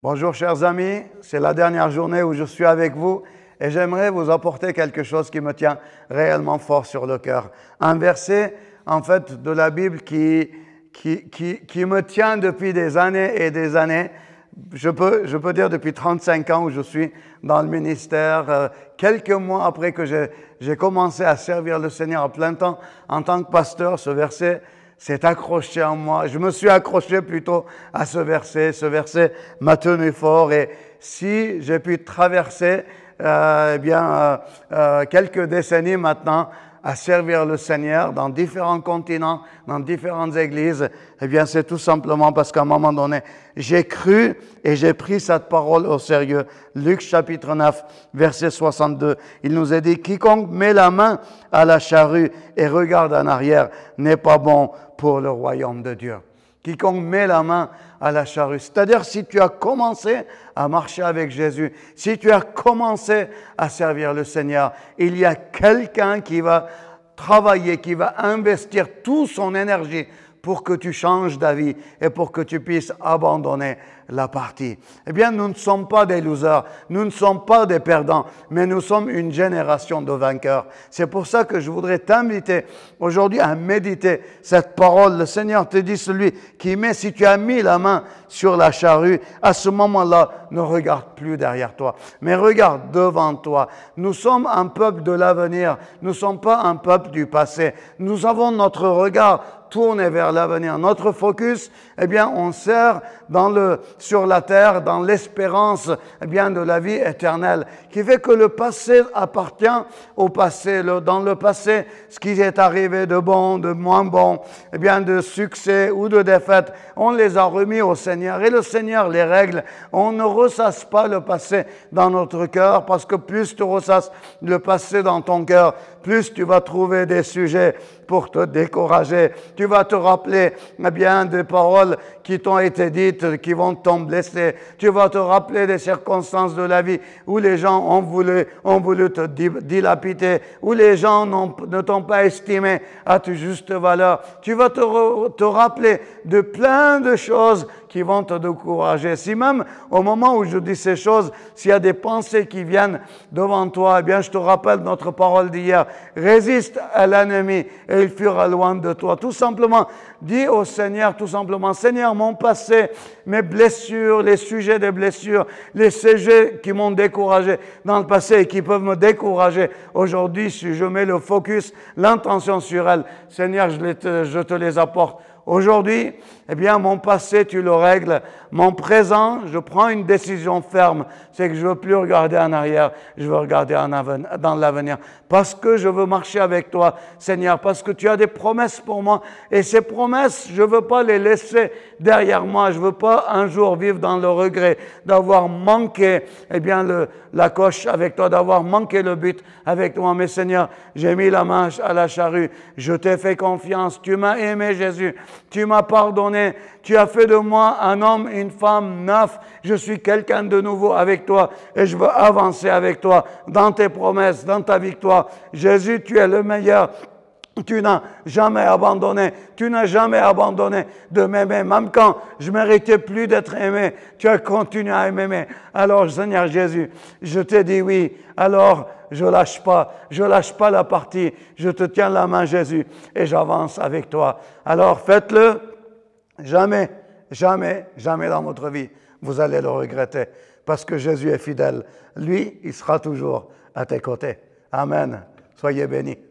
Bonjour chers amis, c'est la dernière journée où je suis avec vous et j'aimerais vous apporter quelque chose qui me tient réellement fort sur le cœur. Un verset en fait de la Bible qui me tient depuis des années et des années. Je peux dire depuis 35 ans où je suis dans le ministère. Quelques mois après que j'ai commencé à servir le Seigneur à plein temps en tant que pasteur, ce verset s'est accroché en moi. Je me suis accroché plutôt à ce verset. Ce verset m'a tenu fort. Et si j'ai pu traverser quelques décennies maintenant à servir le Seigneur dans différents continents, dans différentes églises, eh bien, c'est tout simplement parce qu'à un moment donné, j'ai cru et j'ai pris cette parole au sérieux. Luc chapitre 9, verset 62, il nous est dit, « Quiconque met la main à la charrue et regarde en arrière n'est pas bon pour le royaume de Dieu. » Quiconque met la main à la charrue. C'est-à-dire, si tu as commencé à marcher avec Jésus, si tu as commencé à servir le Seigneur, il y a quelqu'un qui va travailler, qui va investir toute son énergie pour que tu changes d'avis et pour que tu puisses abandonner la partie. Eh bien, nous ne sommes pas des losers, nous ne sommes pas des perdants, mais nous sommes une génération de vainqueurs. C'est pour ça que je voudrais t'inviter aujourd'hui à méditer cette parole. Le Seigneur te dit, celui qui met, si tu as mis la main sur la charrue, à ce moment-là, ne regarde plus derrière toi, mais regarde devant toi. Nous sommes un peuple de l'avenir, nous ne sommes pas un peuple du passé. Nous avons notre regard tourné vers l'avenir. Notre focus, eh bien, on sert sur la terre, dans l'espérance, eh bien, de la vie éternelle, qui fait que le passé appartient au passé. Dans le passé, ce qui est arrivé de bon, de moins bon, eh bien, de succès ou de défaite, on les a remis au Seigneur. Et le Seigneur les règle. On ne ressasse pas le passé dans notre cœur, parce que plus tu ressasses le passé dans ton cœur, plus tu vas trouver des sujets pour te décourager. Tu vas te rappeler eh bien, des paroles qui t'ont été dites, qui vont t'en blesser. Tu vas te rappeler des circonstances de la vie où les gens ont voulu te dilapider, où les gens ne t'ont pas estimé à ta juste valeur. Tu vas te rappeler de plein de choses qui vont te décourager. Si même au moment où je dis ces choses, s'il y a des pensées qui viennent devant toi, eh bien, je te rappelle notre parole d'hier. Résiste à l'ennemi et il fuira loin de toi. Tout simplement, dis au Seigneur, tout simplement, Seigneur, mon passé, mes blessures, les sujets des blessures, les sujets qui m'ont découragé dans le passé et qui peuvent me décourager aujourd'hui, si je mets le focus, l'intention sur elles, Seigneur, je te les apporte. Aujourd'hui, eh bien, mon passé, tu le règles. Mon présent, je prends une décision ferme. C'est que je ne veux plus regarder en arrière, je veux regarder dans l'avenir. Parce que je veux marcher avec toi, Seigneur, parce que tu as des promesses pour moi. Et ces promesses, je ne veux pas les laisser derrière moi. Je ne veux pas un jour vivre dans le regret d'avoir manqué eh bien, la coche avec toi, d'avoir manqué le but avec toi. Mais Seigneur, j'ai mis la main à la charrue. Je t'ai fait confiance. Tu m'as aimé, Jésus. Tu m'as pardonné, tu as fait de moi un homme, une femme neuf. Je suis quelqu'un de nouveau avec toi et je veux avancer avec toi dans tes promesses, dans ta victoire. Jésus, tu es le meilleur. Tu n'as jamais abandonné. Tu n'as jamais abandonné de m'aimer. Même quand je ne méritais plus d'être aimé, tu as continué à m'aimer. Alors, Seigneur Jésus, je te dis oui. Alors, je lâche pas la partie. Je te tiens la main, Jésus, et j'avance avec toi. Alors, faites-le. Jamais, jamais, jamais dans votre vie, vous allez le regretter. Parce que Jésus est fidèle. Lui, il sera toujours à tes côtés. Amen. Soyez bénis.